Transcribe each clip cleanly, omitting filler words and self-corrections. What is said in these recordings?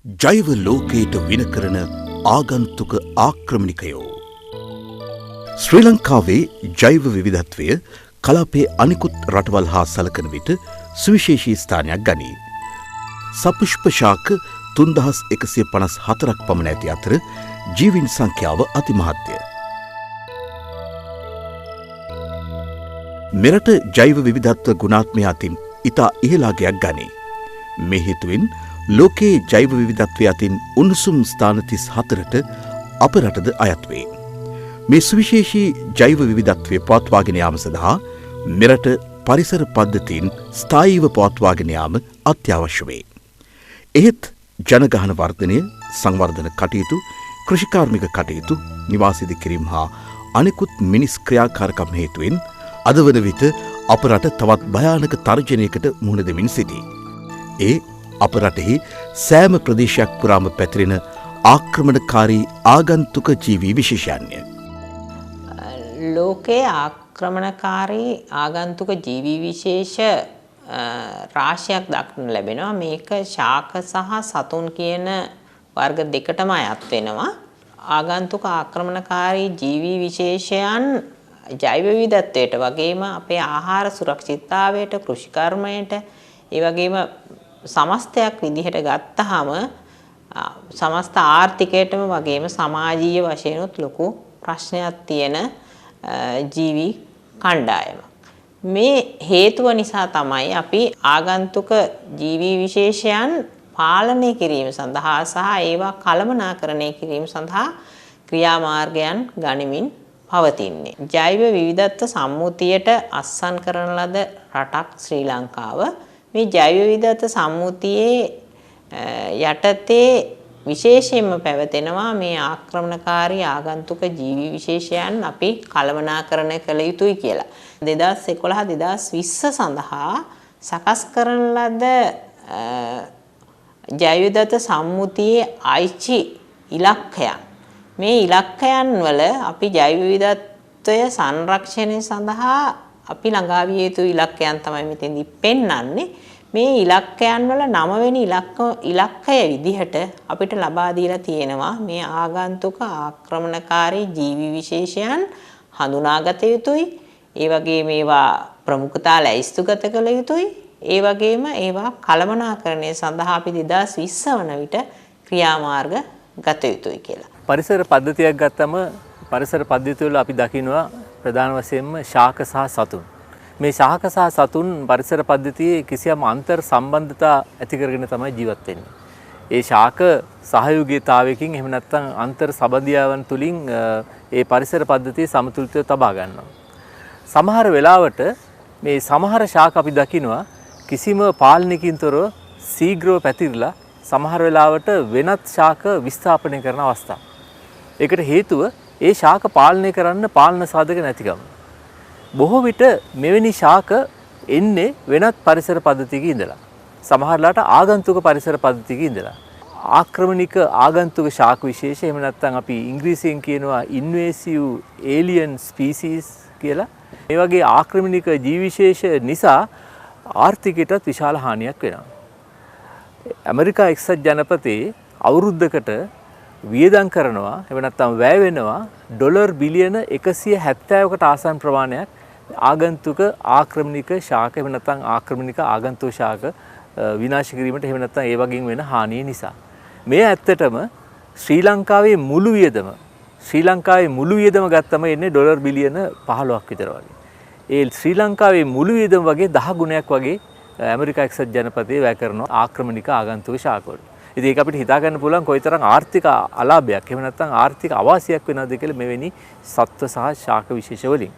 ජෛව ලෝකයට වින කරන ආගන්තුක ආක්‍රමණිකයෝ. ශ්‍රී ලංකාවේ ජෛව විවිධත්වය කලාපයේ අනිකුත් රටවල් හා සලකන විට සුවිශේෂී ස්ථානයක් ගනී. සපුෂ්ප ශාක 3154ක් පමණ ඇති අතර ජීවීන් සංඛ්‍යාව අතිමහත්ය. මෙරට ජෛව විවිධත්ව ගුණාත්මය අතින් ඉතා ඉහළාගයක් ගනී. මේ හේතුවෙන් ලෝකයේ ජෛව විවිධත්වය අතින් උණුසුම් ස්ථාන 34ට අප රටද අයත් වේ. මේ සුවිශේෂී ජෛව විවිධත්වය පවත්වාගෙන යාම සඳහා මෙරට පරිසර පද්ධතීන් ස්ථායීව පවත්වාගෙන යාම අත්‍යවශ්‍ය වේ. එහෙත් ජනගහන වර්ධනය, සංවර්ධන කටයුතු, කෘෂිකාර්මික කටයුතු, නිවාස ඉදිකිරීම හා අනෙකුත් මිනිස් ක්‍රියාකාරකම් හේතුවෙන් අද වන විට අප රට තවත් භයානක තර්ජනයකට මුහුණ දෙමින් සිටී. ඒ අප රටෙහි සෑම ප්‍රදේශයක් පුරාම පැතිරෙන ආක්‍රමණකාරී ආගන්තුක ජීවී විශේෂයන්ය. ලෝකයේ ආක්‍රමණකාරී ආගන්තුක ජීවී විශේෂ රාශියක් දක්නට ලැබෙනවා. මේක ශාක සහ සතුන් කියන වර්ග දෙකටම අයත් වෙනවා. ආගන්තුක ආක්‍රමණකාරී ජීවී විශේෂයන් ජෛව විවිධත්වයට වගේම අපේ ආහාර සුරක්ෂිතතාවයට, කෘෂිකර්මයට, ඒ වගේම සමස්තයක් විදිහට ගත්තාම සමස්ත ආර්ථිකයටම වගේම සමාජීය වශයෙන්ුත් ලොකු ප්‍රශ්නයක් තියෙන ජීවි කණ්ඩායමක්. මේ හේතුව නිසා තමයි අපි ආගන්තුක ජීවි විශේෂයන් පාලනය කිරීම සඳහා සහ ඒවා කළමනාකරණය කිරීම සඳහා ක්‍රියාමාර්ගයන් ගනිමින් පවතින්නේ. ජෛව විවිධත්ව සම්මුතියට අත්සන් කරන ලද රටක් ශ්‍රී ලංකාව. මේ ජෛව විවිධත්ව සම්මුතියේ යටතේ විශේෂයෙන්ම පැවතෙනවා මේ ආක්‍රමණකාරී ආගන්තුක ජීවි විශේෂයන් අපි කළමනාකරණය කළ යුතුයි කියලා. 2011-2020 සඳහා සකස් කරන ලද ජෛව විවිධත්ව සම්මුතියේ ආයිචි ඉලක්කයන්, මේ ඉලක්කයන් වල අපි ජෛව විවිධත්වය සංරක්ෂණය සඳහා අපි ළඟා විය යුතු ඉලක්කයන් තමයි මෙතෙන්දි පෙන්වන්නේ. මේ ඉලක්කයන් වල 9 වෙනි ඉලක්කය විදිහට අපිට ලබා දීලා තියෙනවා මේ ආගන්තුක ආක්‍රමණකාරී ජීවි විශේෂයන් හඳුනාගත යුතුයි. ඒ වගේම ඒවා ප්‍රමුඛතා ලැයිස්තුගත කළ යුතුයි. ඒ වගේම ඒවා කළමනාකරණය සඳහා අපි 2020 වන විට ක්‍රියාමාර්ග ගත යුතුයි කියලා. පරිසර පද්ධතියක් ගත්තම පරිසර පද්ධතිය වල අපි දකිනවා ප්‍රධාන වශයෙන්ම ශාක සහ සතුන්. මේ ශාක සහ සතුන් පරිසර පද්ධතියේ කිසියම් අන්තර් සම්බන්ධතා ඇති කරගෙන තමයි ජීවත් වෙන්නේ. ඒ ශාක සහයෝගීතාවයකින් එහෙම නැත්නම් අන්තර් සබඳියාවන් තුලින් ඒ පරිසර පද්ධතියේ සමතුලිතව තබා ගන්නවා. සමහර වෙලාවට මේ සමහර ශාක අපි දකිනවා කිසිම පාලනයකින් තොරව ශීඝ්‍රව පැතිරලා සමහර වෙලාවට වෙනත් ශාක විස්ථාපනය කරන අවස්ථා. ඒකට හේතුව ඒ ශාක පාලනය කරන්න පාලන සාධක නැතිකම. බොහෝ විට මෙවැනි ශාක එන්නේ වෙනත් පරිසර පද්ධතියක ඉඳලා. සමහරලාට ආගන්තුක පරිසර පද්ධතියක ඉඳලා. ආක්‍රමණික ආගන්තුක ශාක විශේෂ එහෙම නැත්නම් අපි ඉංග්‍රීසියෙන් කියනවා invasive alien species කියලා. මේ වගේ ආක්‍රමණික ජීවි විශේෂ නිසා ආර්ථිකයටත් විශාල හානියක් වෙනවා. ඇමරිකා එක්සත් ජනපදයේ අවුරුද්දකට වියදම් කරනවා එහෙම නැත්නම් වැය වෙනවා ඩොලර් බිලියන 170කට ආසන්න ප්‍රමාණයක් ආගන්තුක ආක්‍රමණික ශාක එහෙම නැත්නම් ආක්‍රමණික ආගන්තුක ශාක විනාශ කිරීමට එහෙම නැත්නම් ඒ වගේම වෙන හානිය නිසා. මේ ඇත්තටම ශ්‍රී ලංකාවේ මුළු වියදම ගත්තම එන්නේ ඩොලර් බිලියන 15ක් විතර වගේ. ඒ ශ්‍රී ලංකාවේ මුළු වියදම වගේ 10 ගුණයක් වගේ ඇමරිකා එක්සත් ජනපදයේ වැය කරනවා ආක්‍රමණික ආගන්තුක ශාක වල. ඉතින් ඒක අපිට හිතා ගන්න පුළුවන් කොයිතරම් ආර්ථික අලාභයක් එහෙම නැත්නම් ආර්ථික අවාසියක් වෙනවද කියලා මෙවැනි සත්ව සහ ශාක විශේෂ වලින්.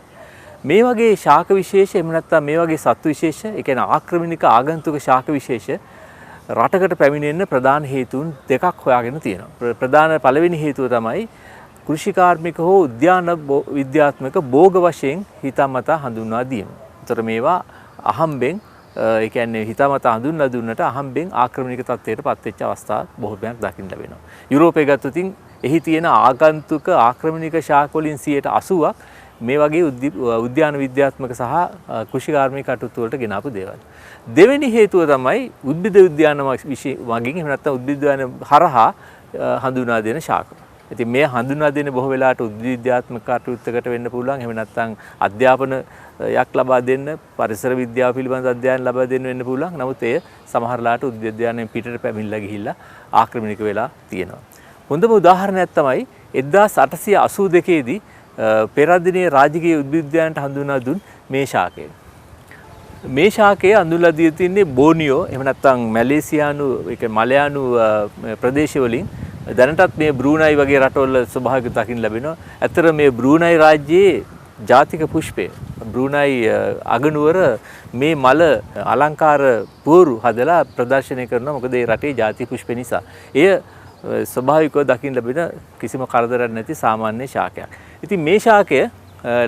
මේ වගේ ශාක විශේෂ එහෙම නැත්නම් මේ වගේ සත්ව විශේෂ, ඒ කියන්නේ ආක්‍රමණික ආගන්තුක ශාක විශේෂ රටකට පැමිණෙන්න ප්‍රධාන හේතුන් දෙකක් හොයාගෙන තියෙනවා. ප්‍රධාන පළවෙනි හේතුව තමයි කෘෂිකාර්මික හෝ උද්‍යාන විද්‍යාත්මක භෝග වශයෙන් හිතාමතා හඳුන්වා දීම. ඒතර මේවා අහම්බෙන් ඒ කියන්නේ හිතාමතා හඳුන්වලා දුන්නට අහම්බෙන් ආක්‍රමණික තත්ත්වයට පත්වෙච්ච අවස්ථා බොහෝමයක් දකින්න ලැබෙනවා. යුරෝපයේ ගත්තොත් එහි තියෙන ආගන්තුක ආක්‍රමණික ශාක වලින් 80ක් මේ වගේ උද්‍යාන විද්‍යාත්මක සහ කෘෂිකාර්මික කටයුතු වලට ගෙන ආපු දේවල්. දෙවෙනි හේතුව තමයි උද්භිද උද්‍යාන මගින් එහෙම නැත්නම් උද්භිද උද්‍යාන හරහා හඳුනා දෙන ශාක. ඉතින් මේ හඳුනා දෙන්නේ බොහෝ වෙලාවට උද්විද්‍යාත්මක කටයුත්තකට වෙන්න පුළුවන්. එහෙම නැත්නම් අධ්‍යාපනයක් ලබා දෙන්න, පරිසර විද්‍යාව පිළිබඳ අධ්‍යයන ලබා දෙන්න වෙන්න පුළුවන්. නමුත් එය සමහරලාට උද්විද්‍යාණයෙන් පිටට පැමිණලා ගිහිල්ලා ආක්‍රමණික වෙලා තියෙනවා. හොඳම උදාහරණයක් තමයි 1882 දී පෙරදිනේ රාජකීය උද්විද්‍යායන්ට හඳුනා දුන් මේ ශාකය. මේ ශාකය අඳුල්ලා දී තින්නේ බෝනියෝ එහෙම නැත්නම් මැලේසියානු ඒක මලයානු ප්‍රදේශවලින් දැනටත් මේ බ්‍රූනයි වගේ රටවල ස්වභාවික දකින්න ලැබෙනවා. ඇත්තට මේ බ්‍රූනයි රාජ්‍යයේ ජාතික පුෂ්පය. බ්‍රූනයි අගනුවර මේ මල අලංකාර පුවරු හදලා ප්‍රදර්ශනය කරනවා. මොකද ඒ රටේ ජාතික පුෂ්ප නිසා. එය ස්වභාවිකව දකින්න ලැබෙන කිසිම කරදරයක් නැති සාමාන්‍ය ශාකයක්. ඉතින් මේ ශාකය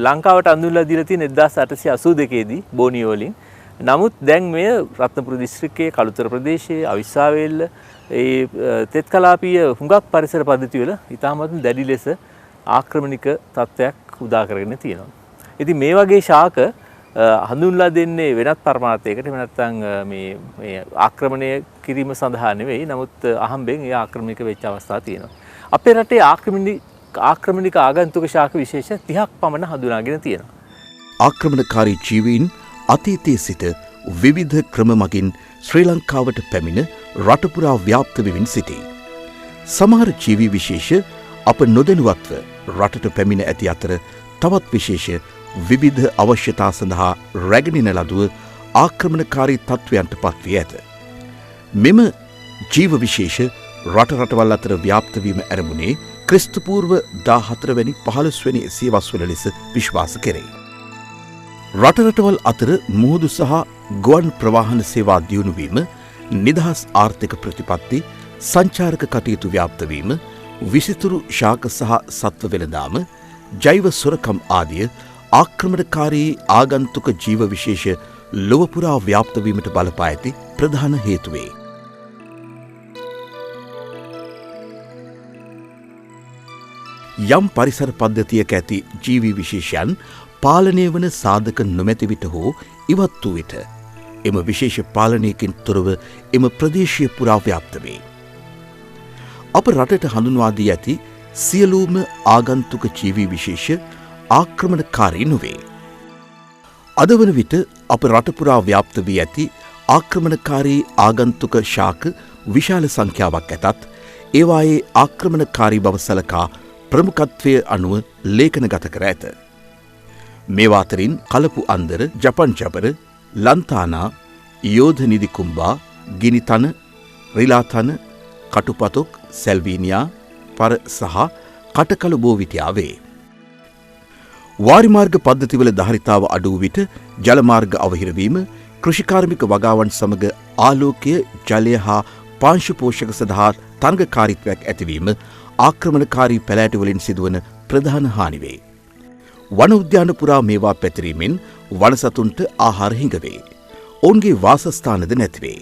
ලංකාවට අඳුල්ලා දීලා තියෙන 1882 දී බෝනියෝ වලින්. නමුත් දැන් මෙය රත්නපුර දිස්ත්‍රික්කයේ කළුතර ප්‍රදේශයේ අවිස්සාවේල්ල ඒ තෙත් කලාපීය හුඟක් පරිසර පද්ධති වල ඉතාමත් දැඩි ලෙස ආක්‍රමණික තත්ත්වයක් උදා කරගෙන තියෙනවා. ඉතින් මේ වගේ ශාක හඳුන්ලා දෙන්නේ වෙනත් පරමාර්ථයකට. එහෙම නැත්නම් මේ ආක්‍රමණය කිරීම සඳහා නෙවෙයි. නමුත් අහම්බෙන් ඒ ආක්‍රමණික වෙච්ච අවස්ථා තියෙනවා. අපේ රටේ ආක්‍රමණික ආගන්තුක ශාක විශේෂ 30ක් පමණ හඳුනාගෙන තියෙනවා. ආක්‍රමණකාරී ජීවීන් අතීතයේ සිට විවිධ ක්‍රම මගින් ශ්‍රී ලංකාවට පැමිණ රටපුරා ව්‍යාප්ත වෙමින් සිටී. සමහර ජීවී විශේෂ අප නොදැනුවත්ව රටට පැමිණ ඇති අතර තවත් විශේෂ විවිධ අවශ්‍යතා සඳහා රැගෙනෙන ලදුව ආක්‍රමණකාරී තත්ත්වයන්ට පත්වී ඇත. මෙම ජීව විශේෂ රටවල් අතර ව්‍යාප්ත වීම ඇරඹුණේ ක්‍රිස්තුපූර්ව 14 වැනි 15 වැනි සියවස්වල ලෙස විශ්වාස කෙරේ. රටවල් අතර මුහුදු සහ ගුවන් ප්‍රවාහන සේවා දියුණු වීම, නිදහස් ආර්ථික ප්‍රතිපත්ති, සංචාරක කටයුතු ව්‍යාප්ත වීම, විසිතුරු ශාක සහ සත්ව වෙළඳාම, ජෛව සොරකම් ආදිය ආක්‍රමණකාරී ආගන්තුක ජීව විශේෂ ලොව පුරා ව්‍යාප්ත වීමට බලපා ඇති ප්‍රධාන හේතු වේ. යම් පරිසර පද්ධතියක ඇති ජීවී විශේෂයන් පාලනය වන සාධක නොමැති විට හෝ ඉවත් වූ විට එම විශේෂ පාලනයකින් තොරව එම ප්‍රදේශය පුරා ව්‍යාප්ත වේ. අප රටට හඳුන්වා දී ඇති සියලුම ආගන්තුක ජීවී විශේෂ ආක්‍රමණකාරී නොවේ. අද වන විට අප රට පුරා ව්‍යාප්ත වී ඇති ආක්‍රමණකාරී ආගන්තුක ශාක විශාල සංඛ්‍යාවක් ඇතත් ඒවායේ ආක්‍රමණකාරී බව සලකා ප්‍රමුඛත්වය අනුව ලේඛනගත කර ඇත. මේවා අතරින් කලපු අන්දර, ජපන් ජබර, ලන්තානා, යෝධ නිදිකුම්බා, ගිනිතන, රිලාතන, කටුපතොක්, සැල්වීනියා, පර සහ කටකළු බෝවිටියා වේ. වාරිමාර්ග පද්ධතිවල ධාරිතාව අඩු වූ විට ජලමාර්ග අවහිරවීම, කෘෂිකාර්මික වගාවන් සමග ආලෝකය, ජලය හා පාංශු පෝෂක සඳහා තරඟකාරීත්වයක් ඇතිවීම ආක්‍රමණකාරී පැලෑටිවලින් සිදුවන ප්‍රධාන හානි වේ. වන උද්‍යාන පුරා මේවා පැතිරීමෙන් වනසතුන්ට ආහාර හිඟවේ. ඔවුන්ගේ වාසස්ථානද නැතිවේ.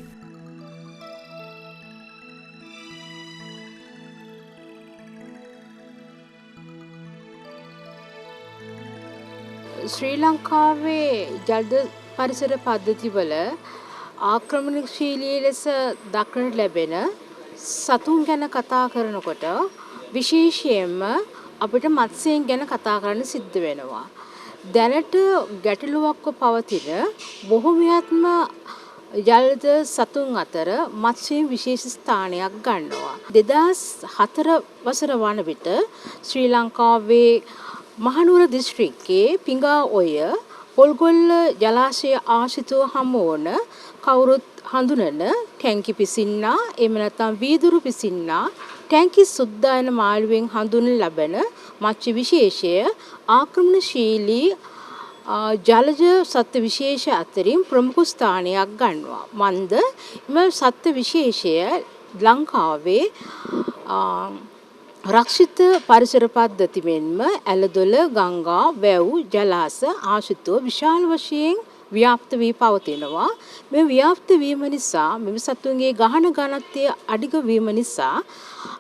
ශ්‍රී ලංකාවේ ජලද පරිසර පද්ධතිවල ආක්‍රමණශීලී ලෙස දක්නට ලැබෙන සතුන් ගැන කතා කරනකොට විශේෂයෙන්ම අපිට මත්ස්‍යයන් ගැන කතා කරන්න සිද්ධ වෙනවා. දැනට ගැටලුවක්ව පවතින බොහෝමයත්ම ජලද සතුන් අතර මත්ස්‍යයන් විශේෂ ස්ථානයක් ගන්නවා. 2004 වසර වන විට ශ්‍රී ලංකාවේ මහනුවර දිස්ත්‍රික්කයේ පිඟා ඔය පොල්ගොල්ල ජලාශය ආශ්‍රිතව හමු වන කවුරුත් හඳුනන ටැංකි පිසින්නා, එහෙම නැත්නම් වීදුරු පිසින්නා, ටැංකි සුද්දායන මාළුවෙන් හඳුන්වන ලබන මත්ස්‍ය විශේෂය ආක්‍රමණශීලී ජලජ සත්ත්ව විශේෂ අතරින් ප්‍රමුඛ ස්ථානයක් ගන්නවා. මන්ද මේ සත්ත්ව විශේෂය ලංකාවේ රක්ෂිත පරිසර පද්ධති මෙන්ම ඇලදොල, ගංගා, වැව්, ජලාශ ආශ්‍රිතව විශාල වශයෙන් ව්‍යාප්ත වී පවතිනවා. මේ ව්‍යාප්ත වීම නිසා මෙම සතුන්ගේ ගහන ඝනත්වය අධික වීම නිසා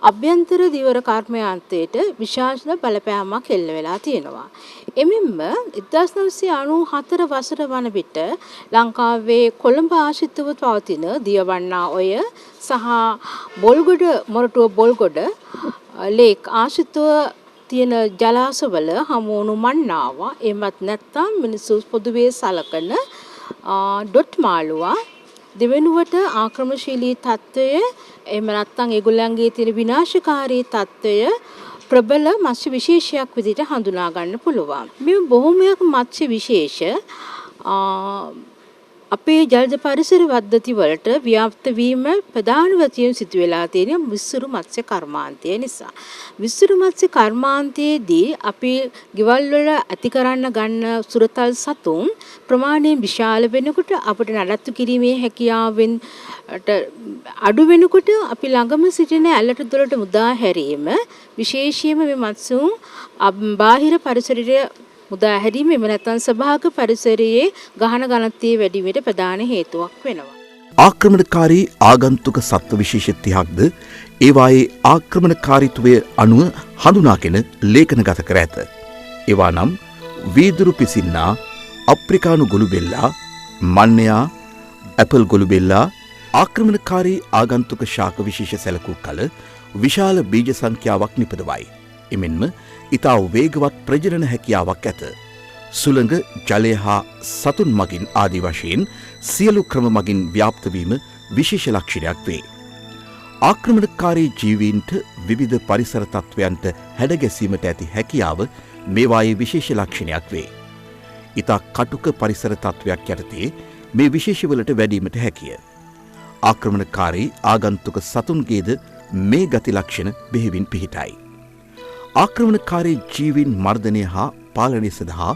අභ්‍යන්තර දීවර කර්මයන්තයට විශාල බලපෑමක් එල්ල වෙලා තියෙනවා. එමෙන්ම 1994 වසර වන විට ලංකාවේ කොළඹ ආශ්‍රිතව පවතින දියවන්නා ඔය සහ බොල්ගොඩ මොරටුව බොල්ගොඩ ලේක් ආශ්‍රිතව තියෙන ජලාශවල හමු වුණු මන්නාව එමත් නැත්නම් මිනිස්සු පොදුවේ සලකන ඩොට් මාළුවා දෙවෙනුවට ආක්‍රමණශීලී තත්ත්වය එහෙම නැත්නම් ඒගොල්ලන්ගේ තියෙන විනාශකාරී තත්ත්වය ප්‍රබල මත්ස්‍ය විශේෂයක් විදිහට හඳුනා ගන්න පුළුවන්. මේ බොහොමයක් මත්ස්‍ය විශේෂ අපේ ජලජ පරිසර පද්ධති වලට ව්‍යාප්ත වීම ප්‍රධාන වශයෙන් සිදු වෙලා තියෙන විසුරු මත්ස්‍ය කර්මාන්තය නිසා. විසුරු මත්ස්‍ය කර්මාන්තයේදී අපි ගෙවල් වල ඇති කරන්න ගන්න සුරතල් සතුන් ප්‍රමාණයෙන් විශාල වෙනකොට අපිට නඩත්තු කිරීමේ හැකියාවෙන් අඩු වෙනකොට අපි ළඟම සිටින ඇලට දොරට මුදා හැරීම විශේෂයෙන්ම මේ මත්ස්‍යුන් බාහිර පරිසරයේ මුදා හැරීම එම නැත්නම් සභාග පරිසරයේ ගහන ඝනත්වයේ වැඩි වීමට ප්‍රධාන හේතුවක් වෙනවා. ආක්‍රමණකාරී ආගන්තුක සත්ව විශේෂ 30ක්ද ඒවායේ ආක්‍රමණකාරීත්වය අනුව හඳුනාගෙන ලේඛනගත කර ඇත. ඒවා නම් වීදුරු පිසින්නා, අප්‍රිකානු ගොළුබෙල්ලා, මන්නයා, ඇපල් ගොළුබෙල්ලා ආක්‍රමණකාරී ආගන්තුක ශාක විශේෂ සැලකූ කල විශාල බීජ සංඛ්‍යාවක් නිපදවයි. එමෙන්ම ඉතා වේගවත් ප්‍රජනන හැකියාවක් ඇත. සුළඟ, ජලය හා සතුන් මගින් ආදී වශයෙන් සියලු ක්‍රම මගින් ව්‍යාප්ත වීම විශේෂ ලක්ෂණයක් වේ. ආක්‍රමණකාරී ජීවීන්ට විවිධ පරිසර තත්ත්වයන්ට හැඩගැසීමට ඇති හැකියාව මේවායේ විශේෂ ලක්ෂණයක් වේ. ඉතා කටුක පරිසර තත්ත්වයක් යටතේ මේ විශේෂවලට වැඩීමට හැකිය. ආක්‍රමණකාරී ආගන්තුක සතුන්ගේද මේ ගති ලක්ෂණ බෙහෙවින් පිහිටයි. ආක්‍රමණකාරී ජීවීන් මර්ධනය හා පාලනය සඳහා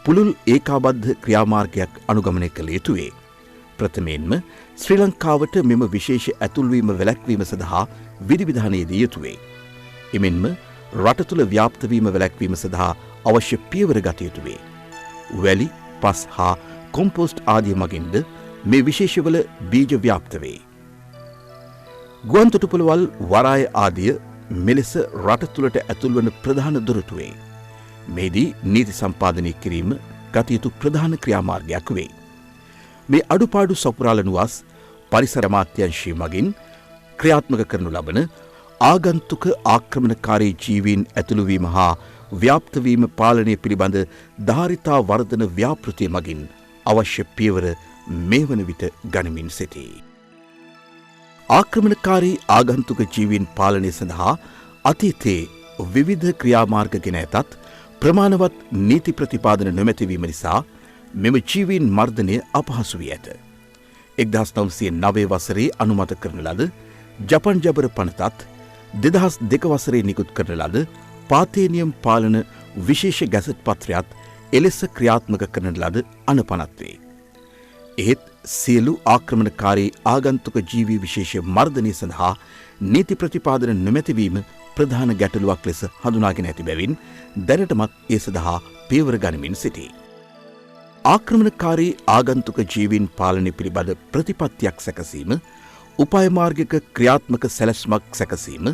පුළුල් ඒකාබද්ධ ක්‍රියාමාර්ගයක් අනුගමනය කළ යුතු වේ. ප්‍රථමයෙන්ම ශ්‍රී ලංකාවට මෙම විශේෂ ඇතුල්වීම වැළැක්වීම සඳහා විධිවිධාන යෙදිය යුතු වේ. එමෙන්ම රට තුළ ව්‍යාප්ත වීම වැළැක්වීම සඳහා අවශ්‍ය පියවර ගත යුතු වේ. වැලි, පස් හා කොම්පෝස්ට් ආදිය මගින්ද මේ විශේෂවල බීජ ව්‍යාප්ත වේ. ගුවන් තොටුපළවල්, වරාය ආදිය මෙලෙස රට තුළට ඇතුල්වන ප්‍රධාන දොරටු වේ. මෙහිදී නීති සම්පාදනය කිරීම ගත යුතු ප්‍රධාන ක්‍රියාමාර්ගයක් වේ. මේ අඩුපාඩු සපුරාලනුවස් පරිසර අමාත්‍යාංශය මගින් ක්‍රියාත්මක කරනු ලබන ආගන්තුක ආක්‍රමණකාරී ජීවීන් ඇතුළුවීම හා ව්‍යාප්තවීම පාලනය පිළිබඳ ධාරිතා වර්ධන ව්‍යාපෘතිය මගින් අවශ්‍ය පියවර මේ වන විට ගනිමින් සිටී. ආක්‍රමණකාරී ආගන්තුක ජීවීන් පාලනය සඳහා අතීතයේ විවිධ ක්‍රියාමාර්ග ගෙන ඇතත් ප්‍රමාණවත් නීති ප්‍රතිපාදන නොමැතිවීම නිසා මෙම ජීවීන් මර්ධනය අපහසු වී ඇත. 1909 වසරේ අනුමත කරන ලද ජපන් ජබර පනතත් 2002 වසරේ නිකුත් කරන ලද පාතේනියම් පාලන විශේෂ ගැසට් පත්‍රයත් එලෙස ක්‍රියාත්මක කරන ලද අනපනත් වේ. එහෙත් සියලු ආක්‍රමණකාරී ආගන්තුක ජීවී විශේෂ මර්ධනය සඳහා නීති ප්‍රතිපාදන නොමැතිවීම ප්‍රධාන ගැටලුවක් ලෙස හඳුනාගෙන ඇති බැවින් දැනටමත් ඒ සඳහා පියවර ගනිමින් සිටී. ආක්‍රමණකාරී ආගන්තුක ජීවීන් පාලනය පිළිබඳ ප්‍රතිපත්තියක් සැකසීම, උපායමාර්ගික ක්‍රියාත්මක සැලැස්මක් සැකසීම,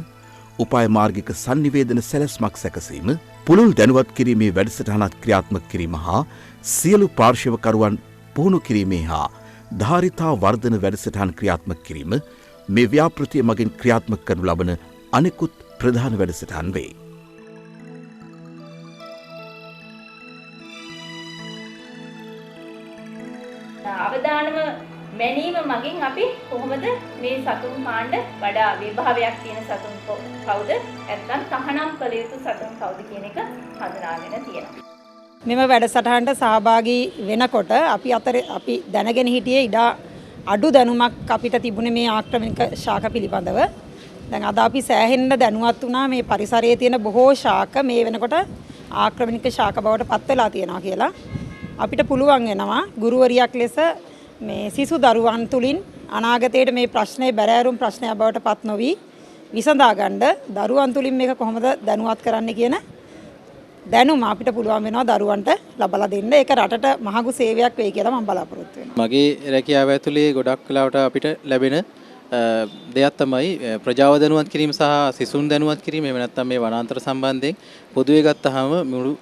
උපායමාර්ගික සංනිවේදන සැලැස්මක් සැකසීම, පුළුල් දැනුවත් කිරීමේ වැඩසටහනක් ක්‍රියාත්මක කිරීම හා සියලු පාර්ශවකරුවන් පුහුණු කිරීමේ හා ධාරිතා වර්ධන වැඩසටහන් ක්‍රියාත්මක කිරීම මේ ව්‍යාපෘතිය මගින් ක්‍රියාත්මක කරනු ලබන අනෙකුත් ප්‍රධාන වැඩසටහන් වේ. අවදානම මැනීම මගින් අපි කොහොමද මේ සතුන් කාණ්ඩ වඩා විභාවයක් තියෙන සතුන් කවුද නැත්නම් තහනම් කළ යුතු සතුන් කවුද කියන එක හඳුනාගෙන තියෙනවා. මෙම වැඩසටහනට සහභාගී වෙනකොට අපි දැනගෙන හිටියේ ඉඩා අඩු දැනුමක් අපිට තිබුණේ මේ ආක්‍රමණික ශාක පිළිබඳව. දැන් අද අපි සෑහෙන්න දැනුවත් වුණා මේ පරිසරයේ තියෙන බොහෝ ශාක මේ වෙනකොට ආක්‍රමණික ශාක බවට පත් වෙලා තියෙනවා කියලා. අපිට පුළුවන් වෙනවා ගුරුවරියක් ලෙස මේ සිසු දරුවන් තුලින් අනාගතයේ මේ ප්‍රශ්නේ බැරෑරුම් ප්‍රශ්නයක් බවට පත් නොවි විසඳා ගන්න දරුවන් තුලින් මේක කොහොමද දැනුවත් කරන්න කියන දැනුම අපිට පුළුවන් වෙනවා දරුවන්ට ලබලා දෙන්න. ඒක රටට මහඟු සේවයක් වෙයි කියලා මම බලාපොරොත්තු වෙනවා. මගේ රැකියාව ඇතුලේ ගොඩක් වෙලාවට අපිට ලැබෙන දෙයක් තමයි ප්‍රජාව දැනුවත් කිරීම සහ සිසුන් දැනුවත් කිරීම. එහෙම නැත්නම් මේ වනාන්තර සම්බන්ධයෙන් පොදුවේ ගත්තාම මුළු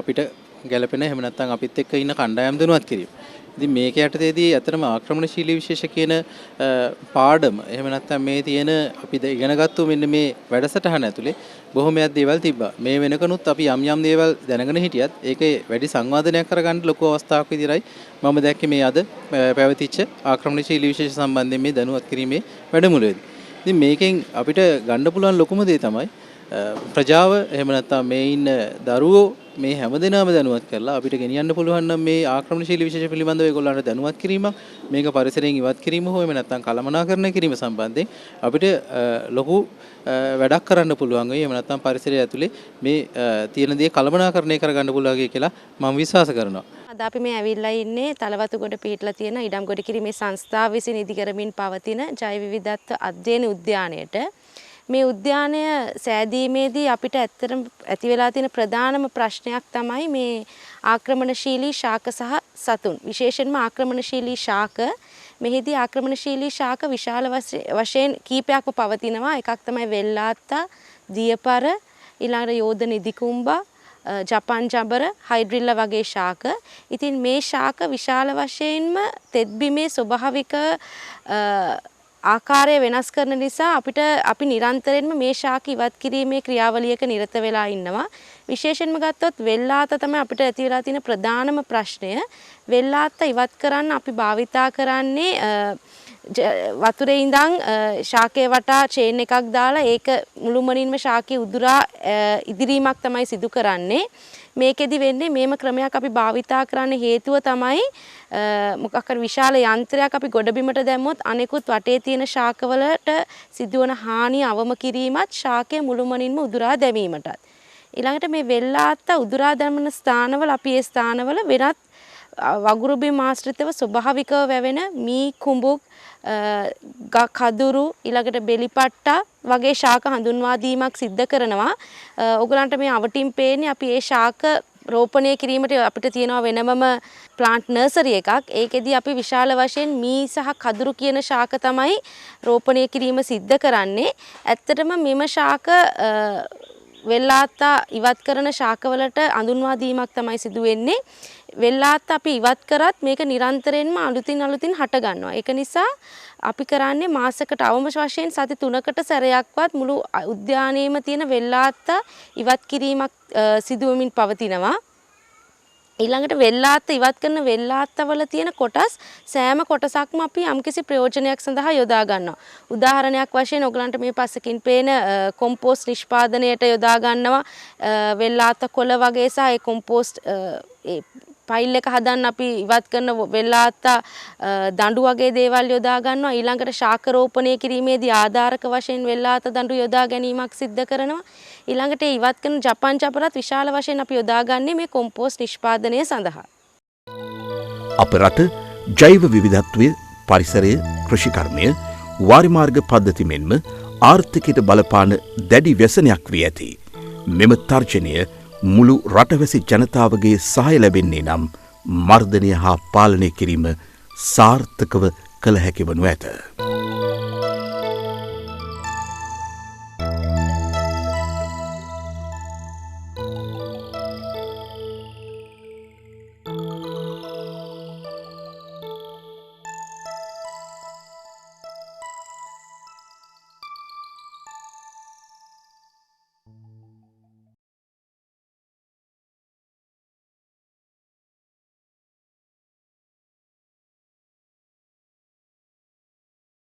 අපිට ගැළපෙන එහෙම නැත්නම් අපිත් එක්ක ඉන්න කණ්ඩායම් දැනුවත් කිරීම. ඉතින් මේක යටතේදී අතරම ආක්‍රමණශීලී විශේෂ කියන පාඩම එහෙම නැත්නම් මේ තියෙන අපි ඉගෙනගත්තු මෙන්න මේ වැඩසටහන ඇතුලේ බොහොමයක් දේවල් තිබ්බා. මේ වෙනකනුත් අපි යම් දේවල් දැනගෙන හිටියත් ඒකේ වැඩි සංවාදනයක් කරගන්න ලොකු අවස්ථාවක් විදිහයි මම දැක්කේ මේ අද පැවතිච්ච ආක්‍රමණශීලී විශේෂ සම්බන්ධයෙන් මේ දැනුවත් කිරීමේ වැඩමුළුවේදී. ඉතින් මේකෙන් අපිට ගන්න පුළුවන් ලොකුම දේ තමයි ප්‍රජාව එහෙම නැත්නම් මේ ඉන්න දරුවෝ මේ හැමදෙනාම දැනුවත් කරලා අපිට ගෙනියන්න පුළුවන් නම් මේ ආක්‍රමණශීලී විශේෂ පිළිබඳව ඒගොල්ලන්ට දැනුවත් කිරීමක් මේක පරිසරයෙන් ඉවත් කිරීම හෝ එහෙම නැත්නම් කළමනාකරණය කිරීම සම්බන්ධයෙන් අපිට ලොකු වැඩක් කරන්න පුළුවන් වෙයි. එහෙම නැත්නම් පරිසරය ඇතුලේ මේ තියෙන දේ කළමනාකරණය කරගන්න පුළුවන් කියලා මම විශ්වාස කරනවා. අද අපි මේ ඇවිල්ලා ඉන්නේ තලවතුගොඩ පිහිටලා තියෙන ඉඩම්ගොඩ කිරීමේ සංස්ථාව විසින් ඉදිකරමින් පවතින ජෛව විවිධත්ව අධ්‍යයන උද්‍යානයට. මේ උද්‍යානය සෑදීමේදී අපිට ඇත්තටම ඇති වෙලා තියෙන ප්‍රධානම ප්‍රශ්නයක් තමයි මේ ආක්‍රමණශීලී ශාක සහ සතුන්. විශේෂයෙන්ම ආක්‍රමණශීලී ශාක. මෙහිදී ආක්‍රමණශීලී ශාක විශාල වශයෙන් කීපයක්ම පවතිනවා. එකක් තමයි වෙල්ලාත්තා, දියපර, ඊළඟට යෝධ නිදිකුම්බා, ජපන් ජබර, හයිඩ්‍රිල්ලා වගේ ශාක. ඉතින් මේ ශාක විශාල වශයෙන්ම තෙත්බිමේ ස්වභාවික ආකාරය වෙනස් කරන නිසා අපි නිරන්තරයෙන්ම මේ ශාක ඉවත් කිරීමේ ක්‍රියාවලියක නිරත වෙලා ඉන්නවා. විශේෂයෙන්ම ගත්තොත් වෙල්ලාත තමයි අපිට ඇති වෙලා තියෙන ප්‍රධානම ප්‍රශ්නය. වෙල්ලාත ඉවත් කරන්න අපි භාවිතා කරන්නේ වතුරේ ඉඳන් ශාකයේ වටා චේන් එකක් දාලා ඒක මුළුමනින්ම ශාකයේ උදුරා ඉදිරීමක් තමයි සිදු කරන්නේ. මේකෙදි වෙන්නේ මේම ක්‍රමයක් අපි භාවිතා කරන්න හේතුව තමයි මොකක් හරි විශාල යන්ත්‍රයක් අපි ගොඩබිමට දැම්මොත් අනෙකුත් වටේ තියෙන ශාකවලට සිදුවන හානිය අවම කිරීමත් ශාකයේ මුළුමනින්ම උදුරා දැමීමටත්. ඊළඟට මේ වෙල්ලාත්ත උදුරා දැමන ස්ථානවල අපි ඒ ස්ථානවල වෙනත් වගුරු බිම් ආශ්‍රිතව ස්වභාවිකව වැවෙන මී කුඹුක් කදුරු ඊළඟට බෙලිපට්ටා වගේ ශාක හඳුන්වා දීමක් සිද්ධ කරනවා. ඔයගලන්ට මේ අවටින් පේන්නේ අපි ඒ ශාක රෝපණය කිරීමට අපිට තියෙනවා වෙනමම ප්ලාන්ට් නර්සරි එකක්. ඒකෙදි අපි විශාල වශයෙන් මී සහ කදුරු කියන ශාක තමයි රෝපණය කිරීම සිද්ධ කරන්නේ. ඇත්තටම මෙම ශාක වෙල්ලාත්තා ඉවත් කරන ශාකවලට අඳුන්වා දීමක් තමයි සිදු වෙන්නේ. වෙල්ලාත්තා අපි ඉවත් කරත් මේක නිරන්තරයෙන්ම අලුතින් හට ගන්නවා. ඒක නිසා අපි කරන්නේ මාසයකට අවම වශයෙන් සති 3කට සැරයක්වත් මුළු උද්‍යානයේම තියෙන වෙල්ලාත්තා ඉවත් කිරීමක් සිදු වෙමින් පවතිනවා. ඊළඟට වෙල්ලාත්ත ඉවත් කරන වෙල්ලාත්තවල තියෙන කොටස් සෑම කොටසක්ම අපි යම්කිසි ප්‍රයෝජනයක් සඳහා යොදා ගන්නවා. උදාහරණයක් වශයෙන් ඔයගලන්ට මේ පස්සකින් පේන කොම්පෝස්ට් නිෂ්පාදනයට යොදා ගන්නවා. වෙල්ලාත්ත කොළ වගේ සහ ඒ කොම්පෝස්ට් ඒ ෆයිල් එක හදන්න අපි ඉවත් කරන වෙල්ලාත්තා දඬු වගේ දේවල් යොදා ගන්නවා. ඊළඟට ශාක රෝපණය කිරීමේදී ආධාරක වශයෙන් වෙල්ලාත්ත දඬු යොදා ගැනීමක් සිද්ධ කරනවා. ඊළඟට ඉවත් කරන ජපන් ජපරත් විශාල වශයෙන් අපි යොදාගන්නේ මේ කොම්පෝස්ට් නිෂ්පාදනය සඳහා. අප රට ජෛව විවිධත්වය, පරිසරය, කෘෂිකර්මය, වාරිමාර්ග පද්ධති මෙන්ම ආර්ථිකයට බලපාන දැඩි ව්‍යසනයක් වී ඇති. මෙම තර්ජනය මුළු රටවැසි ජනතාවගේ සහාය ලැබෙන්නේ නම් මර්ධනය හා පාලනය කිරීම සාර්ථකව කළ හැකි වනු ඇත.